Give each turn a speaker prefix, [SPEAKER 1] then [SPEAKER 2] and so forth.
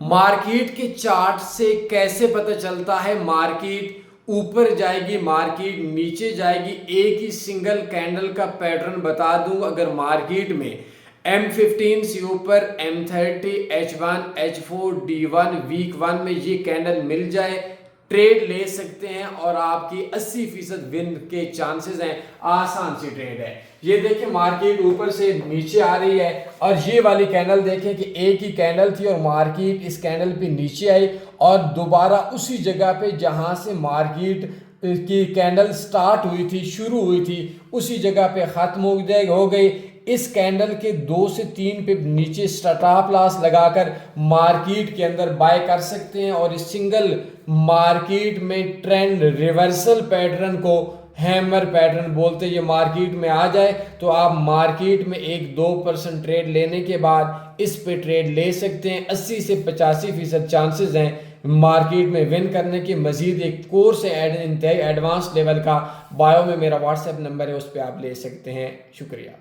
[SPEAKER 1] Market के chart से कैसे पता चलता है मार्केट ऊपर जाएगी मार्केट नीचे जाएगी। एक ही सिंगल कैंडल का पैटर्न बता दूं, अगर मार्केट में M15 से ऊपर M30 H1 H4 D1 week 1 में ये कैंडल मिल जाए, ट्रेड ले सकते हैं और आपकी 80% विन के चांसेस हैं। आसान सी ट्रेड है। ये देखिए मार्केट ऊपर से नीचे आ रही है और ये वाली कैंडल देखें कि एक ही कैंडल थी और मार्केट इस कैंडल पे नीचे आई और दोबारा उसी जगह पे जहां से मार्केट की कैंडल स्टार्ट हुई थी, शुरू हुई थी, उसी जगह पे ख़त्म हो गई। इस कैंडल के 2 से 3 पिप नीचे स्टॉप लॉस लगाकर मार्केट के अंदर बाय कर सकते हैं और इस सिंगल मार्केट में ट्रेंड रिवर्सल पैटर्न को हैमर पैटर्न बोलते हैं। ये मार्केट में आ जाए तो आप मार्केट में 1-2% ट्रेड लेने के बाद इस पे ट्रेड ले सकते हैं। 80 से 85% चांसेस हैं मार्केट में विन करने के। मजीद एक कोर्स है इंतहाई एडवांस लेवल का, बायो में मेरा व्हाट्सएप नंबर है, उस पर आप ले सकते हैं। शुक्रिया।